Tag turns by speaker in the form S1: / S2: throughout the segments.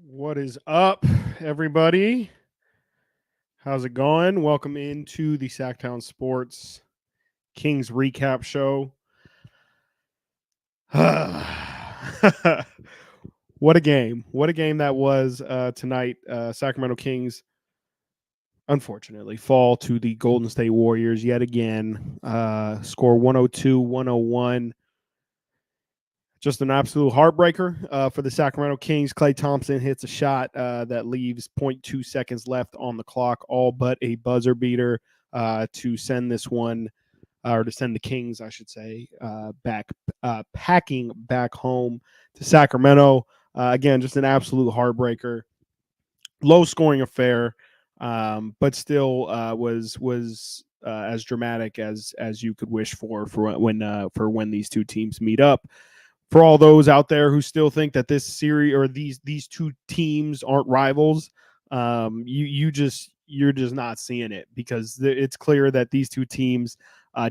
S1: What is up, everybody? How's it going? Welcome into the Sactown Sports Kings recap show. What a game. What a game that was tonight. Sacramento Kings, unfortunately, fall to the Golden State Warriors yet again. Score 102, 101. Just an absolute heartbreaker for the Sacramento Kings. Klay Thompson hits a shot that leaves zero point 0.2 seconds left on the clock, all but a buzzer beater to send this one, or to send the Kings, I should say, back packing back home to Sacramento. Again, just an absolute heartbreaker. Low scoring affair, but still was as dramatic as you could wish for when these two teams meet up. For all those out there who still think that this series or these two teams aren't rivals, you're just not seeing it, because it's clear that these two teams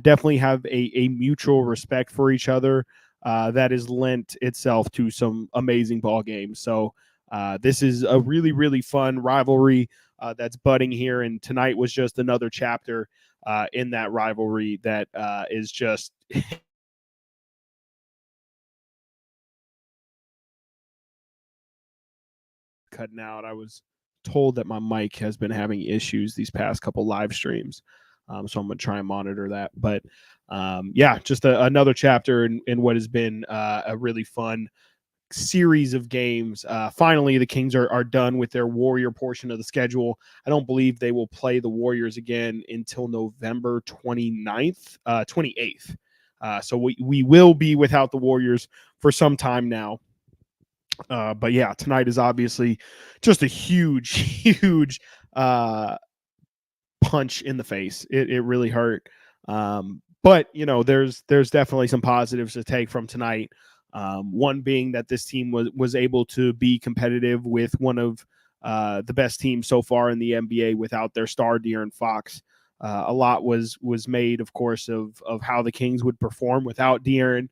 S1: definitely have a mutual respect for each other that has lent itself to some amazing ball games. So this is a really fun rivalry that's budding here, and tonight was just another chapter in that rivalry that is just cutting out. I was told that my mic has been having issues these past couple live streams. So I'm going to try and monitor that. But yeah, just another chapter in what has been a really fun series of games. Finally, the Kings are done with their Warrior portion of the schedule. I don't believe they will play the Warriors again until November 29th, 28th. So we will be without the Warriors for some time now. But yeah, tonight is obviously just a huge punch in the face. It really hurt. But there's definitely some positives to take from tonight. One being that this team was able to be competitive with one of the best teams so far in the NBA without their star De'Aaron Fox. A lot was made, of course, of how the Kings would perform without De'Aaron.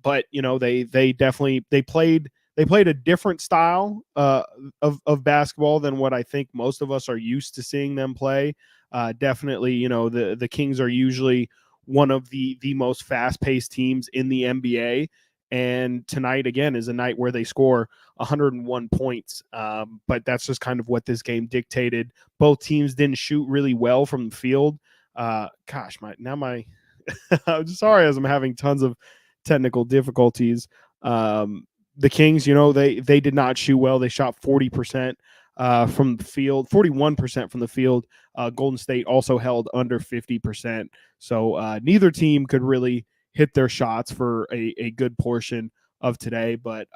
S1: But they definitely played a different style of basketball than what I think most of us are used to seeing them play. Definitely, the Kings are usually one of the most fast paced teams in the NBA. And tonight, again, is a night where they score 101 points. But that's just kind of what this game dictated. Both teams didn't shoot really well from the field. I'm sorry, as I'm having tons of technical difficulties. The Kings, they did not shoot well. They shot 40% from the field, 41% from the field. Golden State also held under 50%. So neither team could really hit their shots for a good portion of today. But,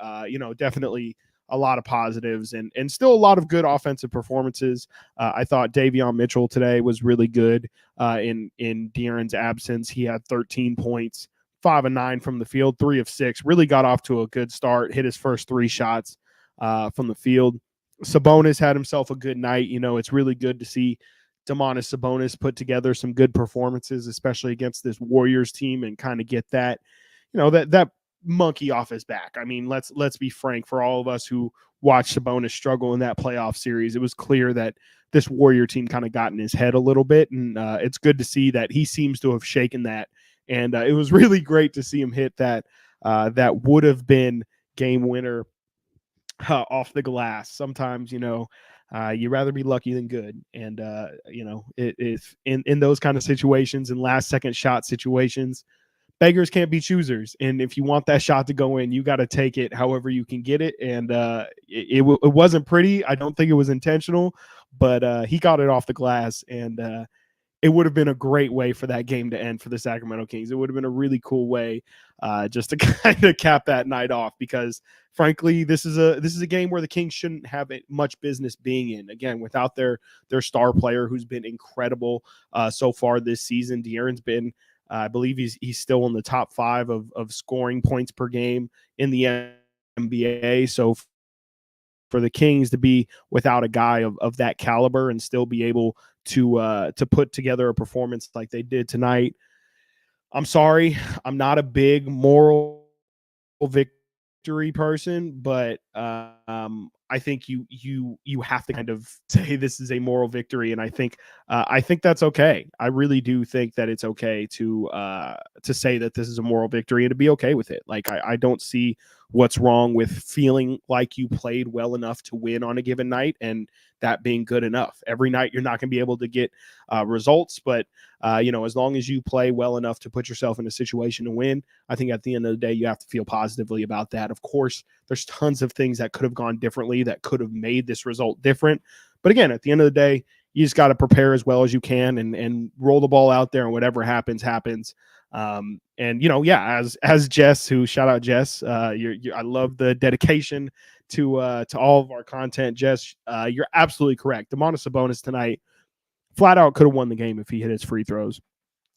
S1: definitely a lot of positives and still a lot of good offensive performances. I thought Davion Mitchell today was really good in De'Aaron's absence. He had 13 points. 5 of 9 from the field, 3 of 6. Really got off to a good start. Hit his first 3 shots from the field. Sabonis had himself a good night. It's really good to see Domantas Sabonis put together some good performances, especially against this Warriors team, and kind of get that, that monkey off his back. I mean, let's be frank. For all of us who watched Sabonis struggle in that playoff series, it was clear that this Warrior team kind of got in his head a little bit, and it's good to see that he seems to have shaken that. And it was really great to see him hit that would have been game winner off the glass. Sometimes, you'd rather be lucky than good. And, if in those kind of situations, in last second shot situations, beggars can't be choosers. And if you want that shot to go in, you got to take it however you can get it. And it wasn't pretty. I don't think it was intentional, but he got it off the glass. And it would have been a great way for that game to end for the Sacramento Kings. It would have been a really cool way just to kind of cap that night off, because frankly, this is a game where the Kings shouldn't have much business being in. Again, without their star player, who's been incredible so far this season. De'Aaron's been, I believe he's still in the top 5 of scoring points per game in the NBA. So for the Kings to be without a guy of that caliber and still be able to put together a performance like they did tonight, I'm sorry, I'm not a big moral victory person, but I think you have to kind of say this is a moral victory, and I think that's okay. I really do think that it's okay to say that this is a moral victory and to be okay with it. Like I don't see what's wrong with feeling like you played well enough to win on a given night and that being good enough. Every night you're not going to be able to get results, but as long as you play well enough to put yourself in a situation to win, I think at the end of the day you have to feel positively about that. Of course, there's tons of things that could have gone differently that could have made this result different. But again, at the end of the day, you just got to prepare as well as you can and roll the ball out there, and whatever happens, happens. As Jess, who shout out Jess, I love the dedication to all of our content. Jess, you're absolutely correct. Domantas Sabonis tonight flat out could have won the game if he hit his free throws.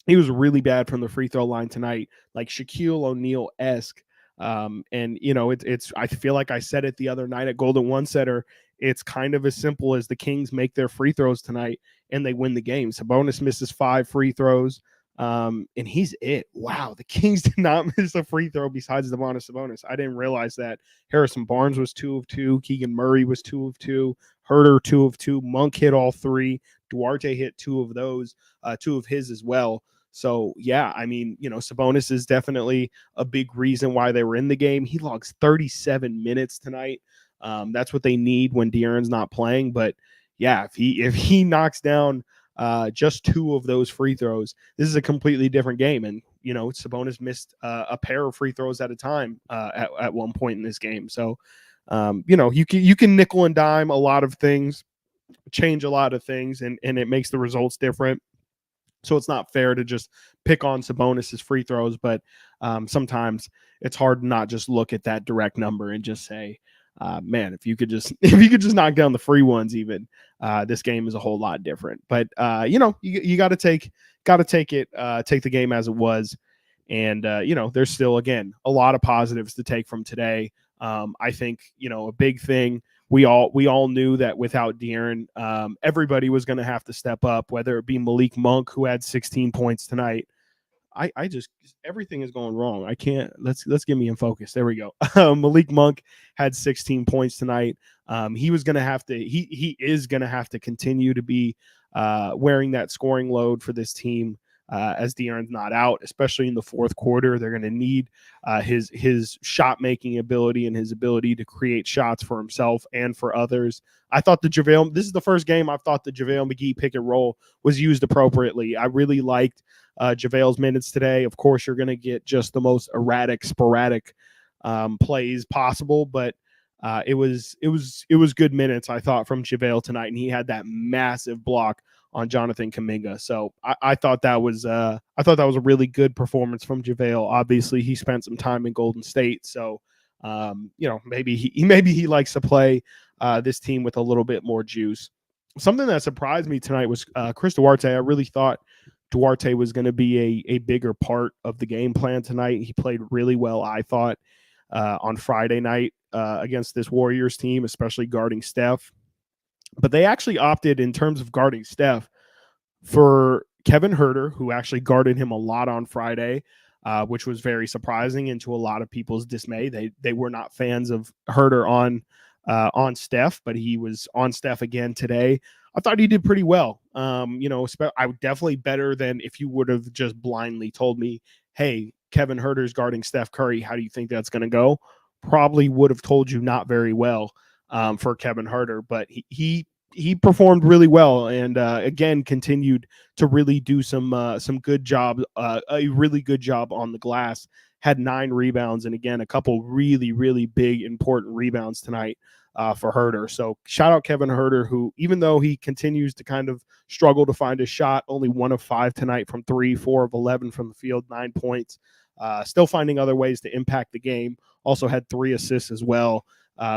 S1: He was really bad from the free throw line tonight, like Shaquille O'Neal-esque. It's I feel like I said it the other night at Golden One Setter. It's kind of as simple as the Kings make their free throws tonight and they win the game. Sabonis misses 5 free throws, and he's it. Wow, the Kings did not miss a free throw besides Domantas Sabonis. I didn't realize that. Harrison Barnes was 2 of 2. Keegan Murray was 2 of 2. Herter 2 of 2. Monk hit all 3. Duarte hit 2 of those, 2 of his as well. So, yeah, I mean, Sabonis is definitely a big reason why they were in the game. He logs 37 minutes tonight. That's what they need when De'Aaron's not playing. But, yeah, if he knocks down just 2 of those free throws, this is a completely different game. And, Sabonis missed a pair of free throws at a time at one point in this game. So, you can nickel and dime a lot of things, change a lot of things, and it makes the results different. So it's not fair to just pick on Sabonis's free throws, but sometimes it's hard to not just look at that direct number and just say, man, if you could just knock down the free ones, even this game is a whole lot different. But you got to take the game as it was, and there's still again a lot of positives to take from today. I think a big thing. We all knew that without De'Aaron, everybody was going to have to step up, whether it be Malik Monk, who had 16 points tonight. I just everything is going wrong. I can't. Let's get me in focus. There we go. Malik Monk had 16 points tonight. He was going to have to. He is going to have to continue to be wearing that scoring load for this team. As De'Aaron's not out, especially in the fourth quarter, they're going to need his shot making ability and his ability to create shots for himself and for others. I thought this is the first game I've thought the JaVale McGee pick and roll was used appropriately. I really liked JaVale's minutes today. Of course, you're going to get just the most erratic, sporadic plays possible, but it was good minutes, I thought, from JaVale tonight, and he had that massive block on Jonathan Kuminga. So I thought that was a really good performance from JaVale. Obviously, he spent some time in Golden State, so maybe he likes to play this team with a little bit more juice. Something that surprised me tonight was Chris Duarte. I really thought Duarte was going to be a bigger part of the game plan tonight. He played really well, I thought, on Friday night against this Warriors team, especially guarding Steph. But they actually opted, in terms of guarding Steph, for Kevin Huerter, who actually guarded him a lot on Friday, which was very surprising and to a lot of people's dismay. They were not fans of Huerter on Steph, but he was on Steph again today. I thought he did pretty well. I would definitely better than if you would have just blindly told me, hey, Kevin Huerter's guarding Steph Curry. How do you think that's going to go? Probably would have told you not very well. For Kevin Huerter, but he performed really well and again continued to really do some good job, a really good job on the glass. Had 9 rebounds and again a couple really really big important rebounds tonight for Huerter. So shout out Kevin Huerter, who even though he continues to kind of struggle to find a shot, only 1 of 5 tonight from 3, 4 of 11 from the field, 9 points, still finding other ways to impact the game. Also had 3 assists as well.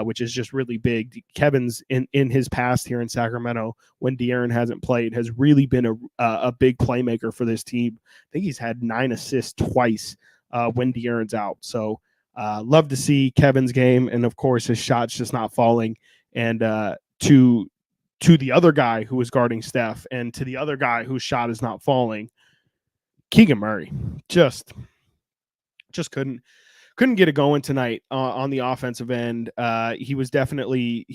S1: Which is just really big. Kevin's in his past here in Sacramento, when De'Aaron hasn't played, has really been a big playmaker for this team. I think he's had 9 assists twice when De'Aaron's out. So love to see Kevin's game, and of course his shot's just not falling. And to the other guy who was guarding Steph, and to the other guy whose shot is not falling, Keegan Murray just couldn't couldn't get it going tonight on the offensive end. He was definitely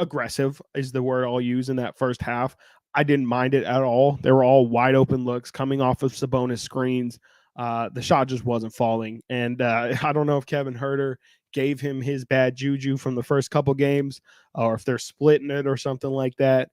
S1: aggressive is the word I'll use in that first half. I didn't mind it at all. They were all wide open looks coming off of Sabonis screens. The shot just wasn't falling. And I don't know if Kevin Herter gave him his bad juju from the first couple games or if they're splitting it or something like that.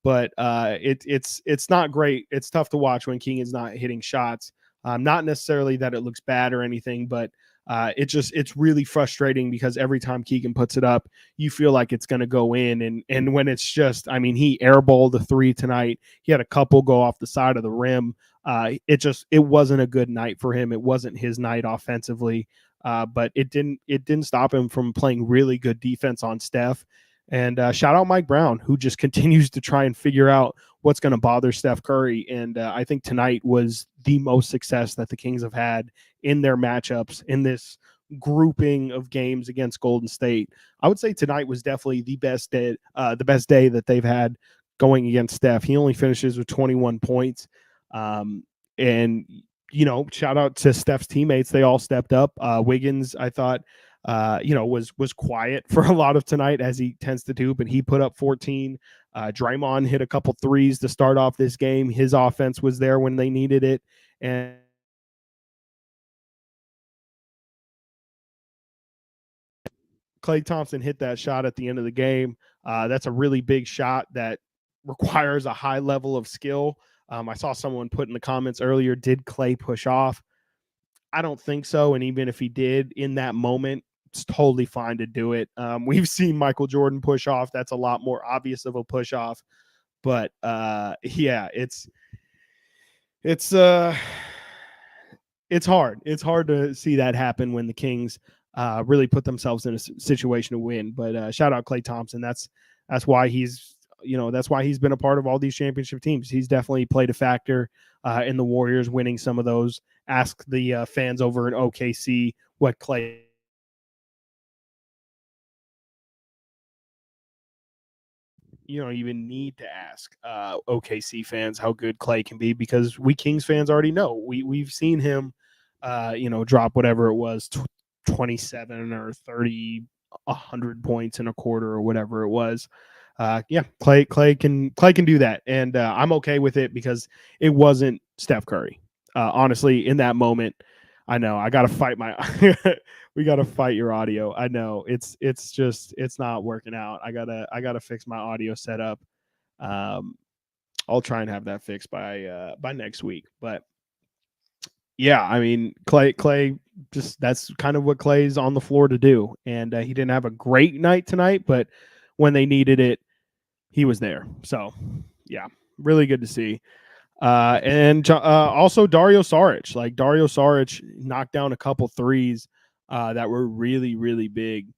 S1: But it's not great. It's tough to watch when King is not hitting shots. Not necessarily that it looks bad or anything, but it's really frustrating because every time Keegan puts it up, you feel like it's going to go in, and when it's just, I mean, he airballed a three tonight. He had a couple go off the side of the rim. It wasn't a good night for him. It wasn't his night offensively, but it didn't stop him from playing really good defense on Steph. And shout out Mike Brown, who just continues to try and figure out what's going to bother Steph Curry. And I think tonight was the most success that the Kings have had in their matchups in this grouping of games against Golden State. I would say tonight was definitely the best day that they've had going against Steph. He only finishes with 21 points. And shout out to Steph's teammates. They all stepped up. Wiggins, I thought, was quiet for a lot of tonight, as he tends to do, but he put up 14. Draymond hit a couple threes to start off this game. His offense was there when they needed it. And Klay Thompson hit that shot at the end of the game. That's a really big shot that requires a high level of skill. I saw someone put in the comments earlier, did Klay push off? I don't think so. And even if he did in that moment, it's totally fine to do it. We've seen Michael Jordan push off. That's a lot more obvious of a push off. But yeah, it's it's hard. It's hard to see that happen when the Kings really put themselves in a situation to win. But shout out Klay Thompson. That's why he's been a part of all these championship teams. He's definitely played a factor in the Warriors winning some of those. Ask the fans over in OKC what Klay you don't even need to ask OKC fans how good Klay can be because we Kings fans already know. We've seen him, drop whatever it was, 27 or 30, 100 points in a quarter or whatever it was. Yeah, Klay can do that, and I'm okay with it because it wasn't Steph Curry. Honestly, in that moment, I know I got to fight my. We got to fight your audio. I know it's not working out. I gotta fix my audio setup. Um, I'll try and have that fixed by next week. But yeah, I mean Klay just that's kind of what Klay's on the floor to do, and he didn't have a great night tonight, but when they needed it, he was there. So yeah, really good to see. And also Dario Saric. Like Dario Saric knocked down a couple threes that were really, really big.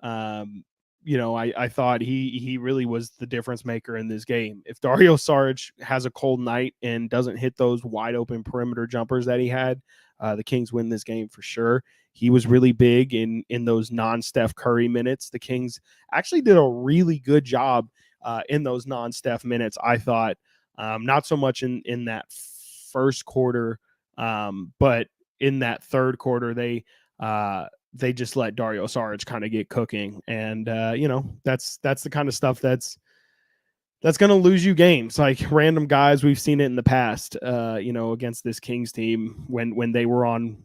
S1: Um, I thought he really was the difference maker in this game. If Dario Saric has a cold night and doesn't hit those wide open perimeter jumpers that he had, the Kings win this game for sure. He was really big in those non-Steph Curry minutes. The Kings actually did a really good job in those non-Steph minutes, I thought. Not so much in that first quarter, but in that third quarter, they just let Dario Saric kind of get cooking, and that's the kind of stuff that's going to lose you games. Like random guys, we've seen it in the past, against this Kings team when they were on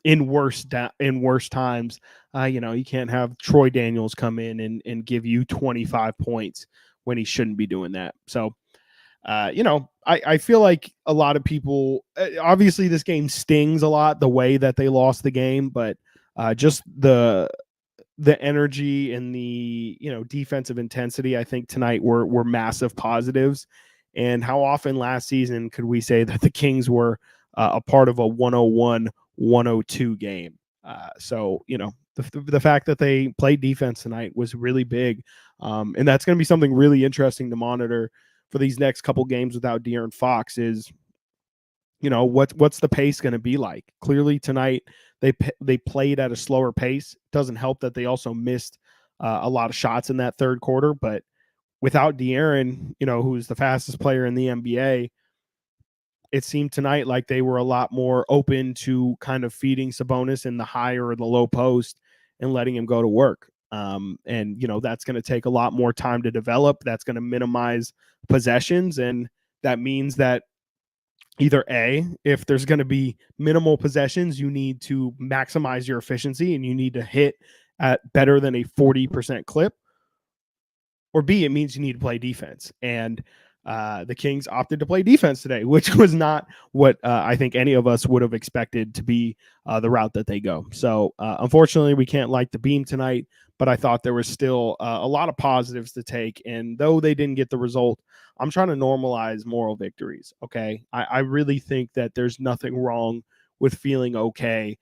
S1: in worse times. You can't have Troy Daniels come in and give you 25 points when he shouldn't be doing that. So. I feel like a lot of people, obviously this game stings a lot the way that they lost the game, but just the energy and the defensive intensity I think tonight were massive positives. And how often last season could we say that the Kings were a part of a 101-102 game? So the fact that they played defense tonight was really big, and that's going to be something really interesting to monitor for these next couple games without De'Aaron Fox. Is what's the pace going to be like? Clearly tonight they played at a slower pace. Doesn't help that they also missed a lot of shots in that third quarter, but without De'Aaron, who's the fastest player in the NBA, it seemed tonight like they were a lot more open to kind of feeding Sabonis in the high or the low post and letting him go to work. And that's going to take a lot more time to develop. That's going to minimize possessions, and that means that either A, if there's going to be minimal possessions, you need to maximize your efficiency and you need to hit at better than a 40% clip, or B, it means you need to play defense. And the Kings opted to play defense today, which was not what I think any of us would have expected to be the route that they go. So unfortunately, we can't light the beam tonight, but I thought there was still a lot of positives to take. And though they didn't get the result, I'm trying to normalize moral victories. Okay. I really think that there's nothing wrong with feeling okay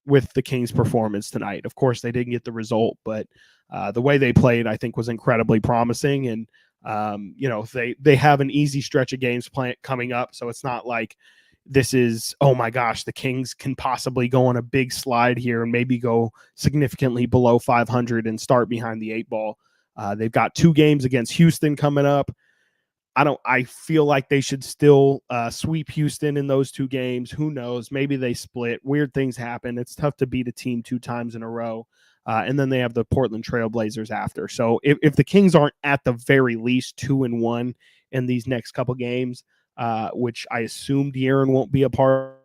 S1: with the Kings' performance tonight. Of course, they didn't get the result, but the way they played, I think, was incredibly promising. And they have an easy stretch of games coming up, so it's not like this is, oh my gosh, the Kings can possibly go on a big slide here and maybe go significantly below 500 and start behind the 8 ball. They've got 2 games against Houston coming up. I feel like they should still sweep Houston in those 2 games. Who knows? Maybe they split. Weird things happen. It's tough to beat a team 2 times in a row. And then they have the Portland Trail Blazers after. So if the Kings aren't at the very least 2-1 in these next couple games, which I assume De'Aaron won't be a part.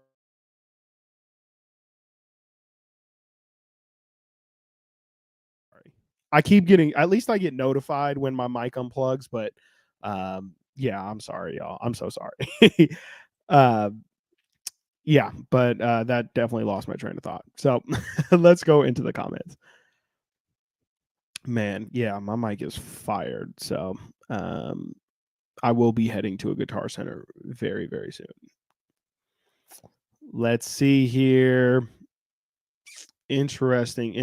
S1: I keep getting, at least I get notified when my mic unplugs, but yeah, I'm sorry, y'all. I'm so sorry. uh, yeah, but that definitely lost my train of thought. So let's go into the comments. Man, yeah, my mic is fired. So I will be heading to a Guitar Center very, very soon. Let's see here. Interesting.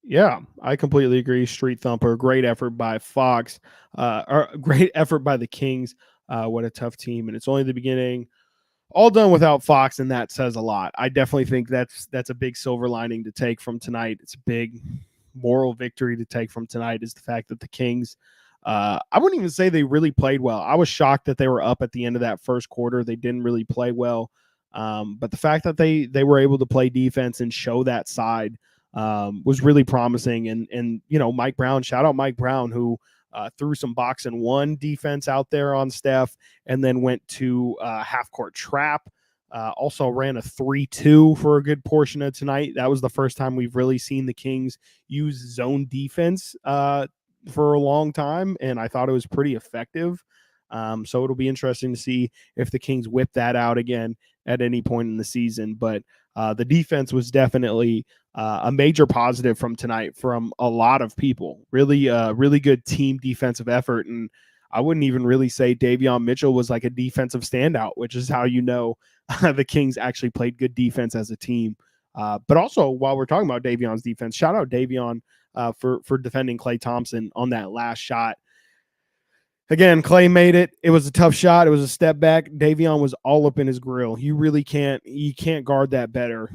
S1: Yeah, I completely agree. Street Thumper, great effort by Fox, or great effort by the Kings. What a tough team, and it's only the beginning. All done without Fox, and that says a lot. I definitely think that's a big silver lining to take from tonight. It's a big moral victory to take from tonight is the fact that the Kings, I wouldn't even say they really played well. I was shocked that they were up at the end of that first quarter. They didn't really play well. But the fact that they were able to play defense and show that side was really promising. And Mike Brown, shout out Mike Brown, who threw some box and one defense out there on Steph, and then went to half court trap. Also ran a 3-2 for a good portion of tonight. That was the first time we've really seen the Kings use zone defense for a long time, and I thought it was pretty effective. So it'll be interesting to see if the Kings whip that out again at any point in the season. But the defense was definitely a major positive from tonight from a lot of people. Really, really good team defensive effort. And I wouldn't even really say Davion Mitchell was like a defensive standout, which is how the Kings actually played good defense as a team. But also, while we're talking about Davion's defense, shout out Davion for defending Klay Thompson on that last shot. Again, Klay made it. It was a tough shot. It was a step back. Davion was all up in his grill. You can't guard that better.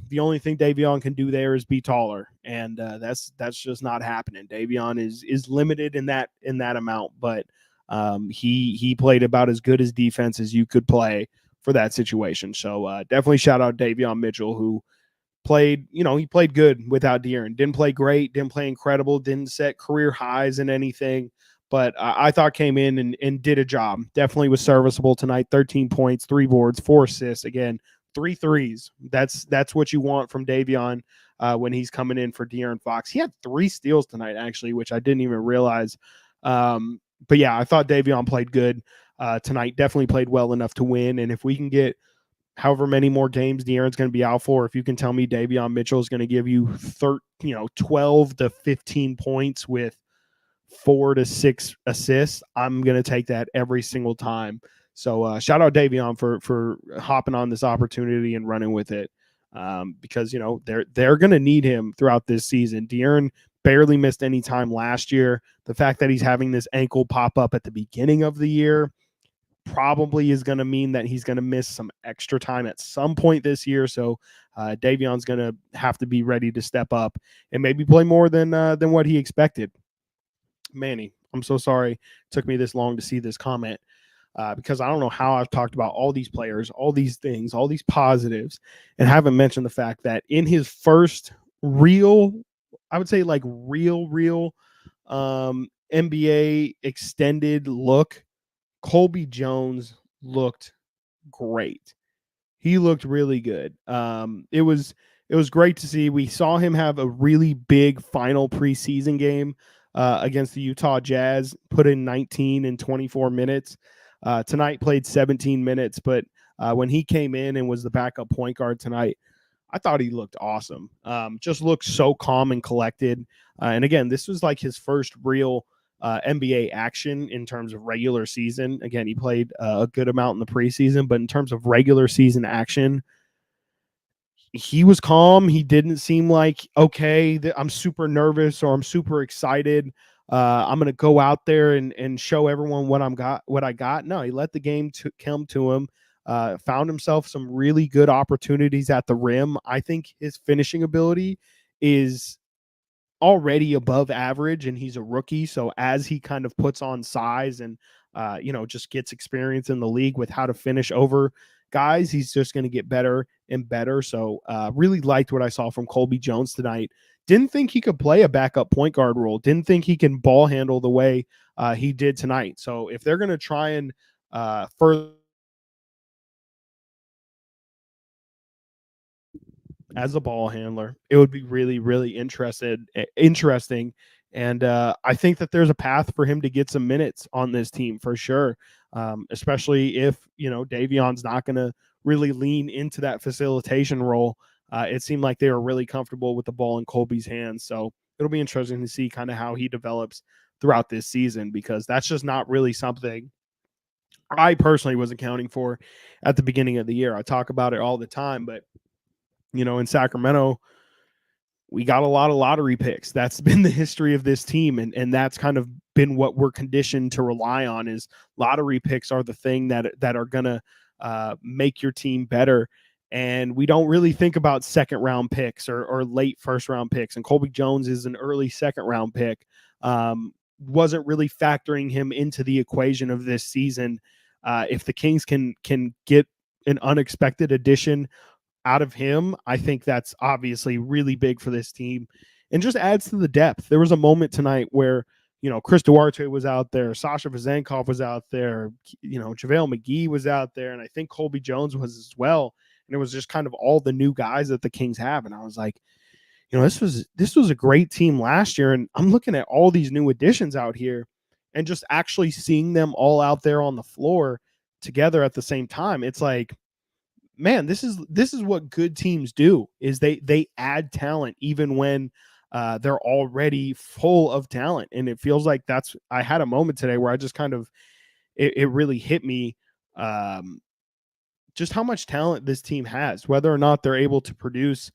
S1: The only thing Davion can do there is be taller, and that's just not happening. Davion is limited in that amount, but he played about as good as defense as you could play for that situation. So definitely shout out Davion Mitchell, who played good without De'Aaron. Didn't play great, didn't play incredible, didn't set career highs in anything, but I thought came in and did a job. Definitely was serviceable tonight. 13 points, 3 boards, 4 assists. Again, 3 threes. That's what you want from Davion when he's coming in for De'Aaron Fox. He had 3 steals tonight, actually, which I didn't even realize. But yeah, I thought Davion played good tonight. Definitely played well enough to win. And if we can get however many more games De'Aaron's going to be out for, if you can tell me Davion Mitchell is going to give you 12 to 15 points with 4 to 6 assists, I'm going to take that every single time. So shout out Davion for hopping on this opportunity and running with it, because they're going to need him throughout this season. De'Aaron barely missed any time last year. The fact that he's having this ankle pop up at the beginning of the year probably is going to mean that he's going to miss some extra time at some point this year. So Davion's going to have to be ready to step up and maybe play more than what he expected. Manny, I'm so sorry it took me this long to see this comment, because I don't know how I've talked about all these players, all these things, all these positives, and haven't mentioned the fact that in his first real, I would say like real NBA extended look, Colby Jones looked great. He looked really good. It was great to see. We saw him have a really big final preseason game against the Utah Jazz. Put in 19 in 24 minutes. Tonight played 17 minutes, but when he came in and was the backup point guard tonight, I thought he looked awesome. Just looked so calm and collected. And again, this was like his first real NBA action in terms of regular season. Again, he played a good amount in the preseason, but in terms of regular season action, he was calm. He didn't seem like, okay, I'm super nervous or I'm super excited. I'm going to go out there and show everyone what I got. No, he let the game come to him. Found himself some really good opportunities at the rim. I think his finishing ability is already above average, and he's a rookie. So as he kind of puts on size and just gets experience in the league with how to finish over guys, he's just going to get better and better. So really liked what I saw from Colby Jones tonight. Didn't think he could play a backup point guard role. Didn't think he can ball handle the way he did tonight. So if they're going to try and further as a ball handler, it would be really, really interesting. And I think that there's a path for him to get some minutes on this team for sure. Especially if, Davion's not going to really lean into that facilitation role. It seemed like they were really comfortable with the ball in Colby's hands. So it'll be interesting to see kind of how he develops throughout this season, because that's just not really something I personally was accounting for at the beginning of the year. I talk about it all the time, but in Sacramento, we got a lot of lottery picks. That's been the history of this team, and that's kind of been what we're conditioned to rely on. Is lottery picks are the thing that are gonna make your team better, and we don't really think about second round picks or late first round picks. And Colby Jones is an early second round pick. Wasn't really factoring him into the equation of this season. If the Kings can get an unexpected addition out of him, I think that's obviously really big for this team and just adds to the depth. There was a moment tonight where, Chris Duarte was out there, Sasha Vezenkov was out there, JaVale McGee was out there, and I think Colby Jones was as well. And it was just kind of all the new guys that the Kings have. And I was like, this was a great team last year. And I'm looking at all these new additions out here and just actually seeing them all out there on the floor together at the same time. It's like, man, this is what good teams do, is they add talent even when they're already full of talent. And it feels like I had a moment today where I just kind of, it really hit me, just how much talent this team has. Whether or not they're able to produce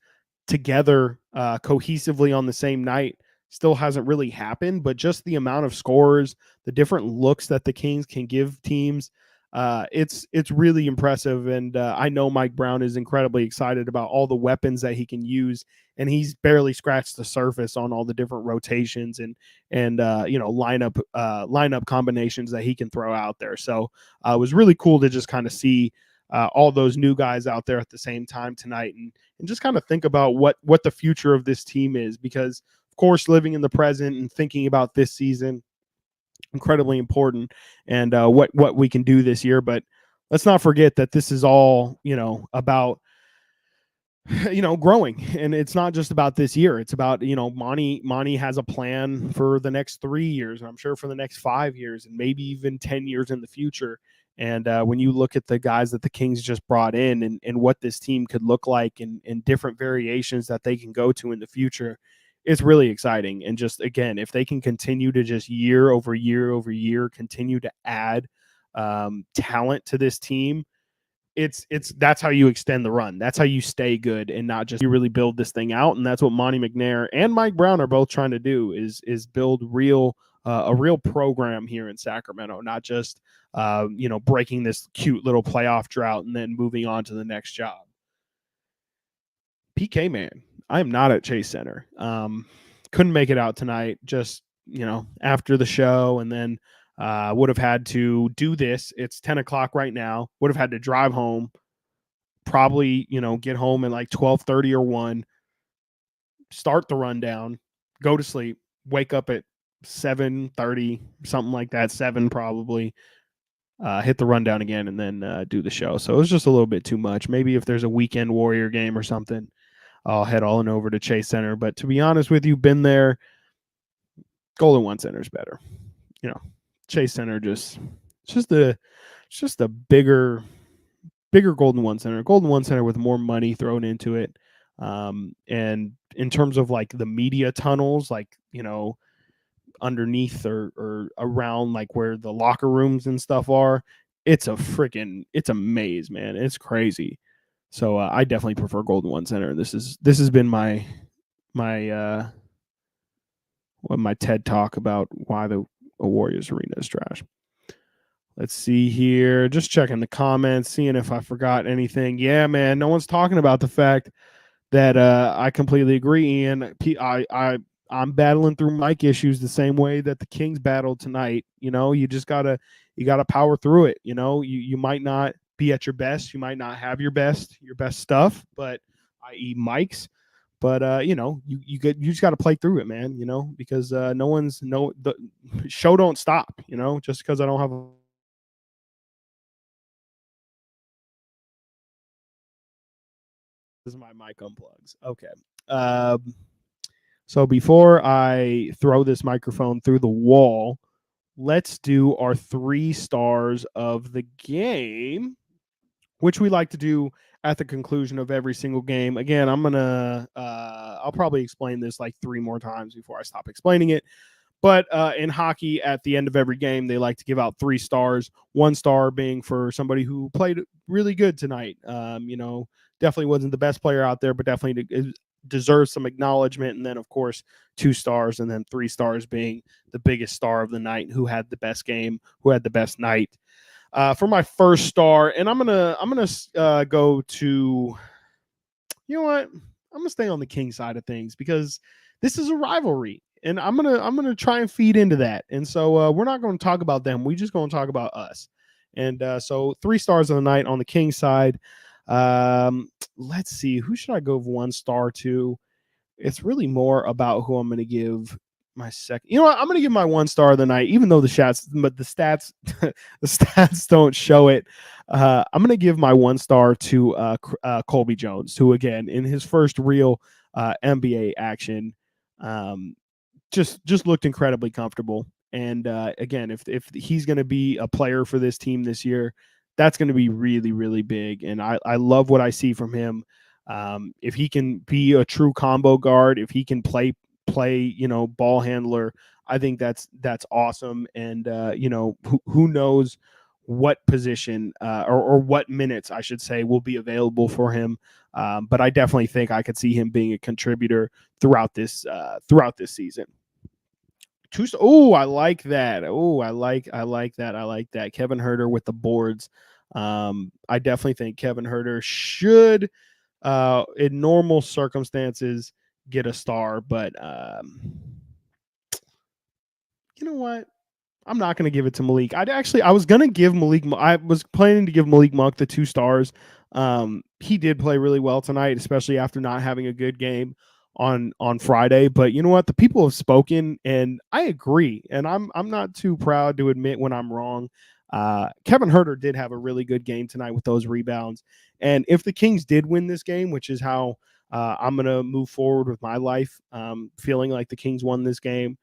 S1: together cohesively on the same night still hasn't really happened, but just the amount of scores, the different looks that the Kings can give teams, it's really impressive. And I know Mike Brown is incredibly excited about all the weapons that he can use, and he's barely scratched the surface on all the different rotations and lineup combinations that he can throw out there. So it was really cool to just kind of see all those new guys out there at the same time tonight, and just kind of think about what the future of this team is, because of course living in the present and thinking about this season, incredibly important, and what we can do this year. But let's not forget that this is all about growing, and it's not just about this year. It's about Monty has a plan for the next 3 years, and I'm sure for the next 5 years, and maybe even 10 years in the future. And when you look at the guys that the Kings just brought in, and what this team could look like, and different variations that they can go to in the future, it's really exciting. And just, again, if they can continue to just year over year over year continue to add talent to this team, it's that's how you extend the run. That's how you stay good, and not just, you really build this thing out. And that's what Monty McNair and Mike Brown are both trying to do, is build a real program here in Sacramento, not just breaking this cute little playoff drought and then moving on to the next job. PK, man, I am not at Chase Center. Couldn't make it out tonight. Just after the show, and then would have had to do this. It's 10 o'clock right now. Would have had to drive home, probably, get home at like 12:30 or 1, start the rundown, go to sleep, wake up at 7:30, something like that, 7 probably, hit the rundown again, and then do the show. So it was just a little bit too much. Maybe if there's a weekend Warrior game or something, I'll head all in over to Chase Center. But to be honest with you, been there, Golden One Center is better. Chase Center it's just a bigger Golden One Center with more money thrown into it. And in terms of like the media tunnels, like, underneath or around like where the locker rooms and stuff are, it's a maze, man. It's crazy. So I definitely prefer Golden One Center. This has been my TED talk about why the Warriors arena is trash. Let's see here. Just checking the comments, seeing if I forgot anything. Yeah, man. No one's talking about the fact that I completely agree, Ian. I'm battling through mic issues the same way that the Kings battled tonight. You just gotta power through it. You might not be at your best. You might not have your best stuff, but i.e. mics. But you just got to play through it, man. Because the show don't stop. Just because I don't have this is my mic unplugs. Okay. So before I throw this microphone through the wall, let's do our 3 stars of the game, which we like to do at the conclusion of every single game. Again, I'll probably explain this like 3 more times before I stop explaining it. But in hockey, at the end of every game, they like to give out 3 stars. 1 star being for somebody who played really good tonight. Definitely wasn't the best player out there, but definitely deserves some acknowledgement. And then, of course, 2 stars, and then 3 stars being the biggest star of the night, who had the best game, who had the best night. For my first star, and I'm gonna go to, you know what? I'm gonna stay on the King side of things because this is a rivalry, and I'm gonna try and feed into that. And so we're not going to talk about them. We just going to talk about us. And so 3 stars of the night on the King side. Let's see, who should I go 1 star to? It's really more about who I'm going to give my second. You know what? I'm going to give my 1 star of the night, even though the stats the stats don't show it. I'm going to give my 1 star to Colby Jones, who again in his first real NBA action, just looked incredibly comfortable. And again, if he's going to be a player for this team this year, that's going to be really, really big. And I love what I see from him. If he can be a true combo guard, if he can play, ball handler, I think that's awesome. And who knows what position or what minutes I should say will be available for him. But I definitely think I could see him being a contributor throughout this season. Oh, I like that. Oh, I like that. I like that. Kevin Huerter with the boards. I definitely think Kevin Huerter should, in normal circumstances, get a star. But you know what? I'm not going to give it to Malik. I was going to give Malik. I was planning to give Malik Monk the 2 stars. He did play really well tonight, especially after not having a good game on Friday. But you know what? The people have spoken, and I agree. And I'm not too proud to admit when I'm wrong. Kevin Huerter did have a really good game tonight with those rebounds. And if the Kings did win this game, which is how I'm going to move forward with my life, feeling like the Kings won this game,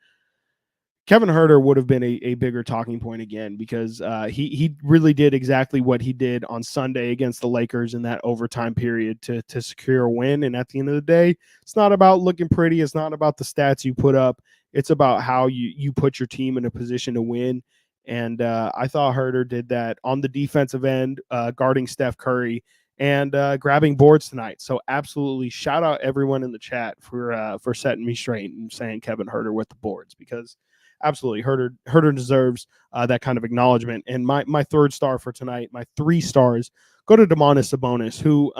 S1: Kevin Huerter would have been a bigger talking point again, because he really did exactly what he did on Sunday against the Lakers in that overtime period to secure a win. And at the end of the day, it's not about looking pretty. It's not about the stats you put up. It's about how you put your team in a position to win. And I thought Huerter did that on the defensive end, guarding Steph Curry and grabbing boards tonight. So absolutely shout out everyone in the chat for setting me straight and saying Kevin Huerter with the boards, because absolutely, Huerter deserves that kind of acknowledgement. And my 3rd star for tonight, my 3 stars, go to Domantas Sabonis, who,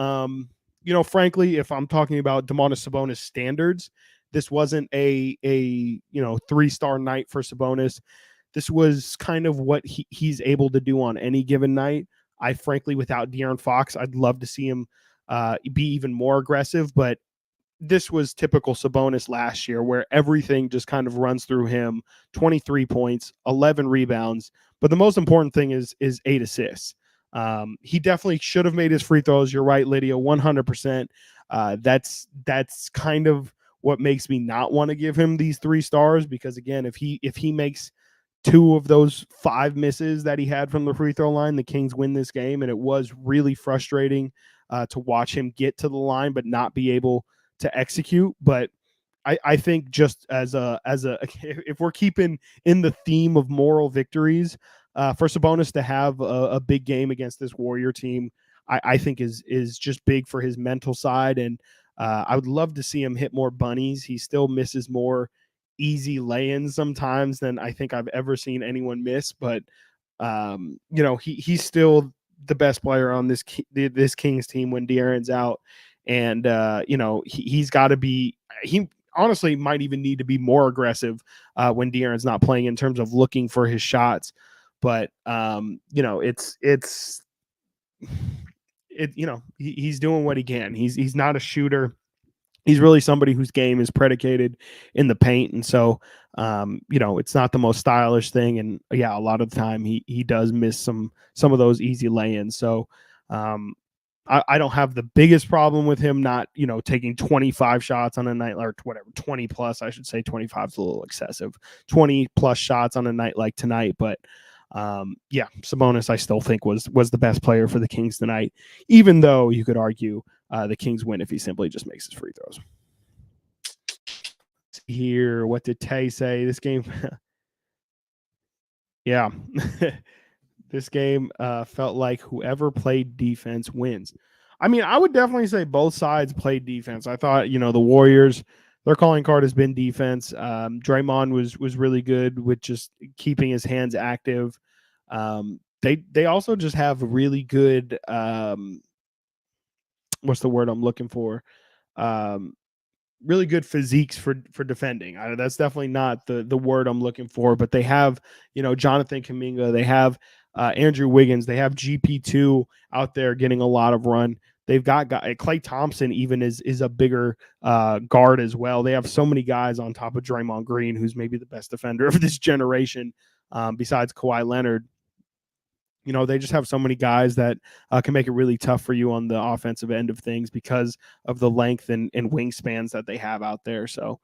S1: frankly, if I'm talking about Domantas Sabonis standards, This wasn't a 3-star night for Sabonis. This was kind of what he's able to do on any given night. I frankly, without De'Aaron Fox, I'd love to see him be even more aggressive, but this was typical Sabonis last year where everything just kind of runs through him. 23 points, 11 rebounds, but the most important thing is 8 assists. He definitely should have made his free throws. You're right, Lydia, 100%. That's kind of what makes me not want to give him these 3 stars, because again, if he makes 2 of those 5 misses that he had from the free throw line, the Kings win this game. And it was really frustrating to watch him get to the line but not be able to execute. But I think just as a if we're keeping in the theme of moral victories, for Sabonis to have a big game against this Warrior team, I think is just big for his mental side. And I would love to see him hit more bunnies. He still misses more easy lay-ins sometimes than I think I've ever seen anyone miss. But he's still the best player on this Kings team when De'Aaron's out. And he's got to be. He honestly might even need to be more aggressive when De'Aaron's not playing in terms of looking for his shots. But he's doing what he can. He's not a shooter. He's really somebody whose game is predicated in the paint. And so, it's not the most stylish thing. And yeah, a lot of the time he does miss some of those easy lay-ins. So I don't have the biggest problem with him not, taking 25 shots on a night, or whatever, 20 plus, I should say. 25 is a little excessive, 20 plus shots on a night like tonight. But Sabonis, I still think was the best player for the Kings tonight, even though you could argue the Kings win if he simply just makes his free throws. Here, what did Tay say? This game, yeah, this game felt like whoever played defense wins. I mean, I would definitely say both sides played defense. I thought, the Warriors, their calling card has been defense. Draymond was really good with just keeping his hands active. They also just have really good what's the word I'm looking for? Really good physiques for defending. That's definitely not the word I'm looking for, but they have, Jonathan Kuminga, they have Andrew Wiggins, they have GP2 out there getting a lot of run. They've got Klay Thompson even is a bigger guard as well. They have so many guys on top of Draymond Green, who's maybe the best defender of this generation, besides Kawhi Leonard. They just have so many guys that can make it really tough for you on the offensive end of things because of the length and wingspans that they have out there. So,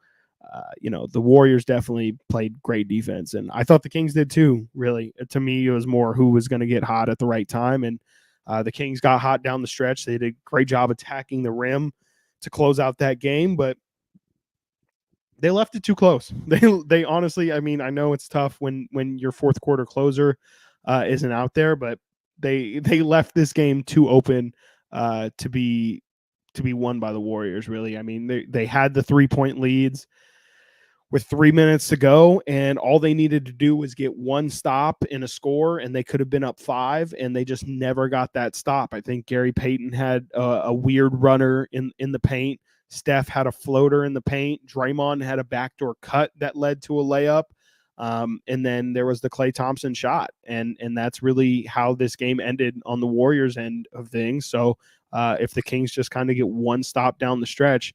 S1: the Warriors definitely played great defense, and I thought the Kings did too. Really, to me, it was more who was going to get hot at the right time, and the Kings got hot down the stretch. They did a great job attacking the rim to close out that game, but they left it too close. They honestly, I mean, I know it's tough when your fourth quarter closer isn't out there, but they left this game too open to be won by the Warriors. Really, I mean, they had the 3-point leads with 3 minutes to go, and all they needed to do was get one stop in a score, and they could have been up 5, and they just never got that stop. I think Gary Payton had a weird runner in the paint. Steph had a floater in the paint. Draymond had a backdoor cut that led to a layup. And then there was the Klay Thompson shot. And that's really how this game ended on the Warriors end of things. So if the Kings just kind of get one stop down the stretch,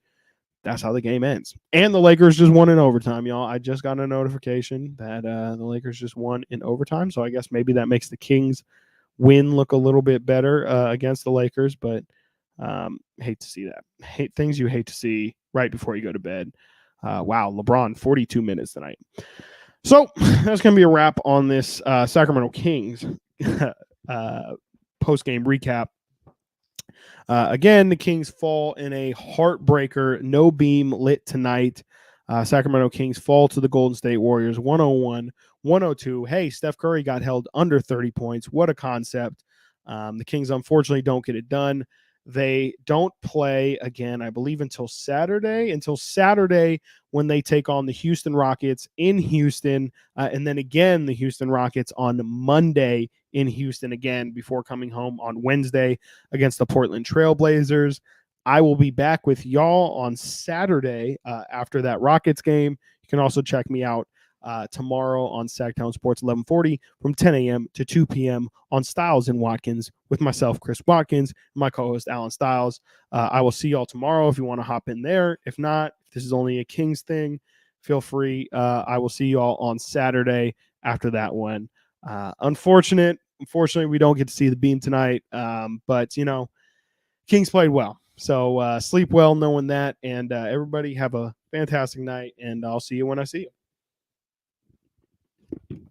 S1: that's how the game ends. And the Lakers just won in overtime, y'all. I just got a notification that the Lakers just won in overtime. So I guess maybe that makes the Kings win look a little bit better against the Lakers. But hate to see that. Things you hate to see right before you go to bed. Wow, LeBron, 42 minutes tonight. So that's going to be a wrap on this Sacramento Kings post-game recap. Again, the Kings fall in a heartbreaker, no beam lit tonight. Sacramento Kings fall to the Golden State Warriors 101-102. Hey, Steph Curry got held under 30 points. What a concept. The Kings unfortunately don't get it done. They don't play again, I believe, until Saturday when they take on the Houston Rockets in Houston, and then again the Houston Rockets on Monday in Houston again before coming home on Wednesday against the Portland Trail Blazers. I will be back with y'all on Saturday after that Rockets game. You can also check me out tomorrow on Sactown Sports 1140 from 10 a.m. to 2 p.m. on Styles and Watkins with myself, Chris Watkins, and my co-host, Alan Styles. I will see y'all tomorrow if you want to hop in there. If not, if this is only a Kings thing, feel free. I will see y'all on Saturday after that one. Unfortunately, we don't get to see the Beam tonight, but, Kings played well. So sleep well knowing that, and everybody have a fantastic night, and I'll see you when I see you.